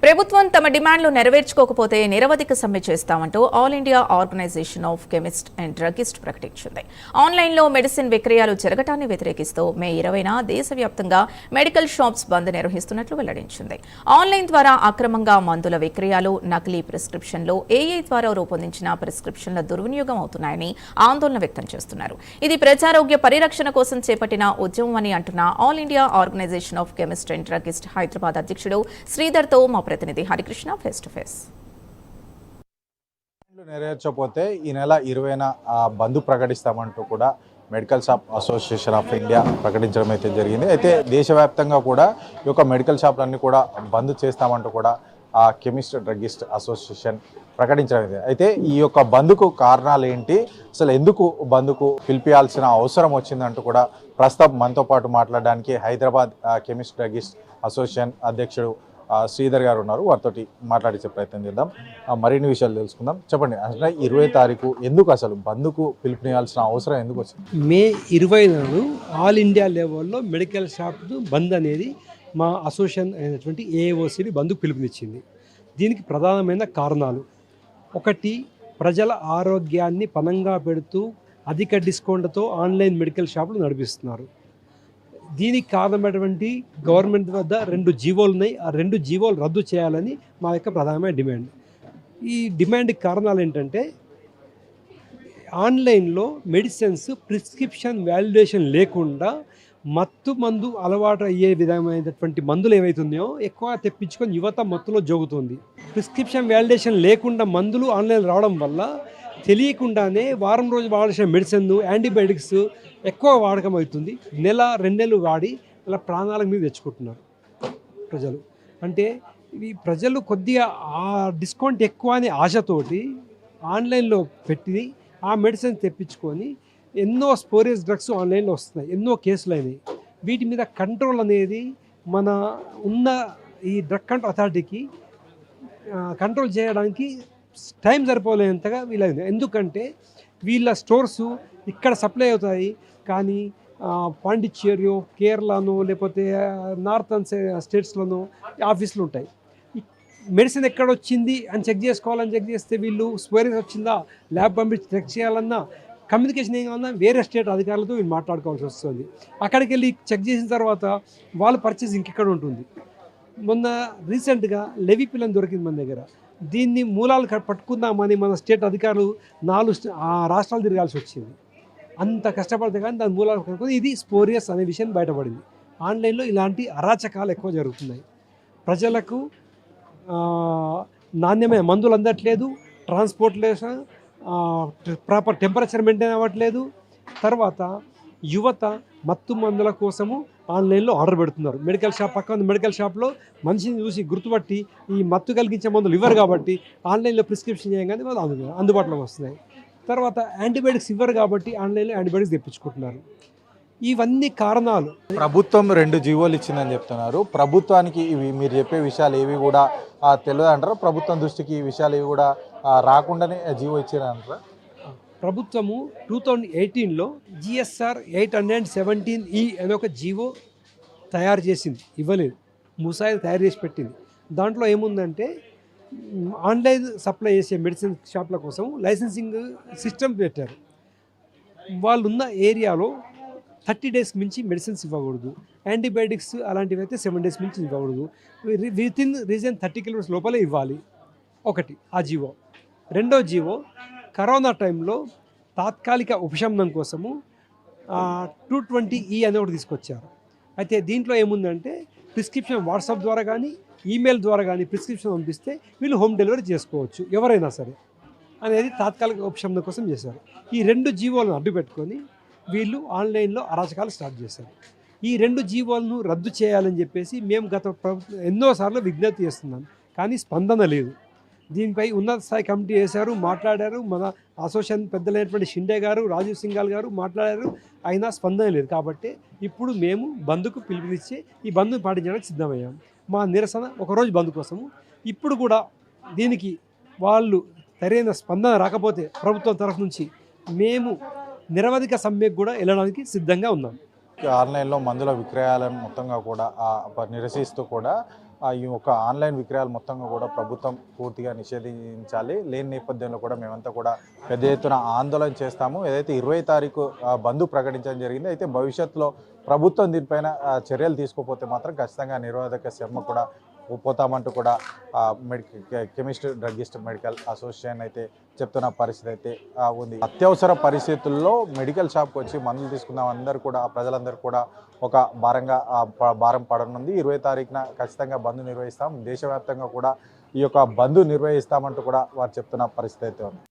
ప్రభుత్వం తమ డిమాండ్లు నెరవేర్చుకోకపోతే నిరవధిక సమ్మె చేస్తామంటూ all India organisation of chemist and druggist ప్రకటించింది. ఆన్లైన్లో మెడిసిన్ విక్రయాలు జరగటాన్ని వ్యతిరేకిస్తూ మే 20న దేశవ్యాప్తంగా మెడికల్ షాప్స్ బంద్ నిర్వహిస్తున్నట్లు వెల్లడించింది. ఆన్లైన్ ద్వారా అక్రమంగా మందుల విక్రయాలు, నకిలీ ప్రిస్క్రిప్షన్లు, ఏఐ ద్వారా రూపొందించిన ప్రిస్క్రిప్షన్ల దుర్వినియోగం అవుతున్నాయని ఆందోళన వ్యక్తం చేస్తున్నారు. ఇది ప్రజారోగ్య పరిరక్షణ కోసం చేపట్టిన ఉద్యమం అని అంటున్న all India organisation of chemist and druggist Hyderabad అధ్యక్షుడు శ్రీధర్తో మా ప్రతినిధి హరికృష్ణ ఫేస్ టు ఫేస్. నెరవేర్చకపోతే ఈ నెల 20న బంద్ ప్రకటిస్తామంటూ కూడా medical shop association of India ప్రకటించడం అయితే జరిగింది. అయితే దేశవ్యాప్తంగా కూడా ఈ యొక్క మెడికల్ షాపులన్నీ కూడా బంద్ చేస్తామంటూ కూడా కెమిస్ట్ డ్రగిస్ట్ అసోసియేషన్ ప్రకటించడం అయితే ఈ యొక్క బంద్కు కారణాలు ఏంటి, అసలు ఎందుకు బంద్కు పిలిపించాల్సిన అవసరం వచ్చిందంటూ కూడా ప్రస్తుతం మనతో పాటు మాట్లాడడానికి హైదరాబాద్ కెమిస్ట్ డ్రగిస్ట్ అసోసియేషన్ అధ్యక్షుడు శ్రీధర్ గారు ఉన్నారు. వారితో మాట్లాడించే ప్రయత్నం చేద్దాం, మరిన్ని విషయాలు తెలుసుకుందాం. చెప్పండి, అంటే 20 తారీఖు ఎందుకు అసలు బంద్కు పిలుపునియాల్సిన అవసరం ఎందుకు వచ్చింది? మే 20 నాడు ఆల్ ఇండియా లెవెల్లో మెడికల్ షాప్ బంద్ అనేది మా అసోసియేషన్ అయినటువంటి ఏఓసిడి బంద్కు పిలుపునిచ్చింది. దీనికి ప్రధానమైన కారణాలు: ఒకటి, ప్రజల ఆరోగ్యాన్ని పణంగా పెడుతూ అధిక డిస్కౌంట్తో ఆన్లైన్ మెడికల్ షాపులు నడిపిస్తున్నారు. దీనికి కారణమైనటువంటి గవర్నమెంట్ వద్ద 2 జీవోలు ఉన్నాయి. ఆ 2 జీవోలు రద్దు చేయాలని మా యొక్క ప్రధానమైన డిమాండ్. ఈ డిమాండ్కి కారణాలు ఏంటంటే, ఆన్లైన్లో మెడిసిన్స్ ప్రిస్క్రిప్షన్ వాలిడేషన్ లేకుండా మత్తు మందు అలవాటు అయ్యే విధమైనటువంటి మందులు ఏవైతున్నాయో ఎక్కువ తెప్పించుకొని యువత మత్తులో జోగుతుంది. ప్రిస్క్రిప్షన్ వాలిడేషన్ లేకుండా మందులు ఆన్లైన్ రావడం వల్ల తెలియకుండానే వారం రోజు వాడాల్సిన మెడిసిన్, యాంటీబయాటిక్స్ ఎక్కువ వాడకం అవుతుంది. 1-2 నెలలు వాడి ఇలా ప్రాణాల మీద తెచ్చుకుంటున్నారు ప్రజలు. అంటే ఈ ప్రజలు కొద్దిగా ఆ డిస్కౌంట్ ఎక్కువ అనే ఆశతోటి ఆన్లైన్లో పెట్టి ఆ మెడిసిన్ తెప్పించుకొని ఎన్నో స్పోరియస్ డ్రగ్స్ ఆన్లైన్లో వస్తున్నాయి, ఎన్నో కేసులు అయినాయి. వీటి మీద కంట్రోల్ అనేది మన ఉన్న ఈ డ్రగ్ కంట్రోల్ అథారిటీకి కంట్రోల్ చేయడానికి టైం సరిపోలేంతగా వీలైంది. ఎందుకంటే వీళ్ళ స్టోర్సు ఇక్కడ సప్లై అవుతాయి, కానీ పాండిచ్చేరియో, కేరళనో లేకపోతే నార్థన్ స్టేట్స్లోనో ఆఫీసులు ఉంటాయి. మెడిసిన్ ఎక్కడ వచ్చింది అని చెక్ చేసుకోవాలని చెక్ చేస్తే వీళ్ళు స్పోరియస్ వచ్చిందా ల్యాబ్ పంపించి చెక్ చేయాలన్నా కమ్యూనికేషన్ ఏం కావాలన్నా వేరే స్టేట్ అధికారులతో వీళ్ళు మాట్లాడుకోవాల్సి వస్తుంది. అక్కడికి వెళ్ళి చెక్ చేసిన తర్వాత వాళ్ళ పర్చేస్ ఇంకెక్కడ ఉంటుంది. మొన్న రీసెంట్గా లెవీ పిల్లని దొరికింది మన దగ్గర. దీన్ని మూలాలు పట్టుకుందామని మన స్టేట్ అధికారులు 4 రాష్ట్రాలు తిరగాల్సి వచ్చింది. అంత కష్టపడితే కానీ దాని మూలాలు కనుక్కొని ఇది స్పోరియస్ అనే విషయం బయటపడింది. ఆన్లైన్లో ఇలాంటి అరాచకాలు ఎక్కువ జరుగుతున్నాయి. ప్రజలకు నాణ్యమైన మందులు అందట్లేదు, ట్రాన్స్పోర్టేషన్ ప్రాపర్ టెంపరేచర్ మెయింటైన్ అవ్వట్లేదు. తర్వాత యువత మత్తు మందుల కోసము ఆన్లైన్లో ఆర్డర్ పెడుతున్నారు. మెడికల్ షాప్ పక్కన మెడికల్ షాప్లో మనిషిని చూసి గుర్తుపట్టి ఈ మత్తు కలిగించే మందులు ఇవ్వరు కాబట్టి ఆన్లైన్లో ప్రిస్క్రిప్షన్ చేయగానే వాళ్ళు అందుబాటులోకి వస్తున్నాయి. తర్వాత యాంటీబయాటిక్స్ ఇవ్వరు కాబట్టి ఆన్లైన్లో యాంటీబయాటిక్స్ తెప్పించుకుంటున్నారు. ఇవన్నీ కారణాలు. ప్రభుత్వం 2 జీవోలు ఇచ్చిందని చెప్తున్నారు. ప్రభుత్వానికి ఇవి మీరు చెప్పే విషయాలు ఏవి కూడా తెలియదు అంటారా? ప్రభుత్వం దృష్టికి ఈ విషయాలు ఏవి కూడా రాకుండానే జీవో ఇచ్చారంటారా? ప్రభుత్వము 2018లో GSR 817E అనే ఒక జీవో తయారు చేసింది, ఇవ్వలేదు, ముసాయిదా తయారు చేసి పెట్టింది. దాంట్లో ఏముందంటే, ఆన్లైన్ సప్లై చేసే మెడిసిన్ షాప్ల కోసం లైసెన్సింగ్ సిస్టమ్ పెట్టారు. వాళ్ళు ఉన్న ఏరియాలో 30 డేస్ మించి మెడిసిన్స్ ఇవ్వకూడదు. యాంటీబయాటిక్స్ అలాంటివి అయితే 7 డేస్ మించి ఇవ్వకూడదు. వితిన్ రీజన్ 30 కిలోమీటర్స్ లోపలే ఇవ్వాలి. ఒకటి ఆ జీవో. రెండో జీవో, కరోనా టైంలో తాత్కాలిక ఉపశమనం కోసము 220E అనే ఒకటి తీసుకొచ్చారు. అయితే దీంట్లో ఏముందంటే, ప్రిస్క్రిప్షన్ వాట్సాప్ ద్వారా కానీ ఈమెయిల్ ద్వారా కానీ ప్రిస్క్రిప్షన్ పంపిస్తే వీళ్ళు హోమ్ డెలివరీ చేసుకోవచ్చు ఎవరైనా సరే అనేది తాత్కాలిక ఉపశమనం కోసం చేశారు. ఈ 2 జీవోలను అడ్డు పెట్టుకొని వీళ్ళు ఆన్లైన్లో అరాచకాలు స్టార్ట్ చేశారు. ఈ 2 జీవోలను రద్దు చేయాలని చెప్పేసి మేము గత ఎన్నోసార్లు విజ్ఞప్తి చేస్తున్నాం, కానీ స్పందన లేదు. దీనిపై ఉన్నత స్థాయి కమిటీ వేశారు, మాట్లాడారు. మన అసోసియేషన్ పెద్దలైనటువంటి షిండే గారు, రాజీవ్ సింఘాల్ గారు మాట్లాడారు, అయినా స్పందన లేదు. కాబట్టి ఇప్పుడు మేము బంద్కు పిలుపునిచ్చి ఈ బంద్ను పాటించడానికి సిద్ధమయ్యాం. మా నిరసన ఒకరోజు బంద్ కోసము. ఇప్పుడు కూడా దీనికి వాళ్ళు సరైన స్పందన రాకపోతే ప్రభుత్వం తరఫు నుంచి మేము నిరవధిక సమ్మెకు కూడా వెళ్ళడానికి సిద్ధంగా ఉన్నాం. ఆన్లైన్లో మందుల విక్రయాలను మొత్తంగా కూడా నిరసిస్తూ కూడా ఈ యొక్క ఆన్లైన్ విక్రయాలు మొత్తంగా కూడా ప్రభుత్వం పూర్తిగా నిషేధించాలి. లేని నేపథ్యంలో కూడా మేమంతా కూడా పెద్ద ఎత్తున ఆందోళన చేస్తాము. ఏదైతే 20 తారీఖు బంద్ ప్రకటించడం జరిగింది. అయితే భవిష్యత్తులో ప్రభుత్వం దీనిపైన చర్యలు తీసుకోకపోతే మాత్రం ఖచ్చితంగా నిరోధక శ్రమ కూడా పోతామంటూ కూడా కెమిస్ట్ డ్రగ్గిస్ట్ మెడికల్ అసోసియేషన్ అయితే చెప్తున్న పరిస్థితి అయితే ఉంది. అత్యవసర పరిస్థితుల్లో మెడికల్ షాప్కి వచ్చి మందులు తీసుకుందాం అందరూ కూడా ప్రజలందరూ కూడా ఒక భారం పడనుంది. 20 తారీఖున ఖచ్చితంగా బంద్ నిర్వహిస్తాం. దేశవ్యాప్తంగా కూడా ఈ యొక్క బంద్ నిర్వహిస్తామంటూ కూడా వారు చెప్తున్న పరిస్థితి అయితే ఉంది.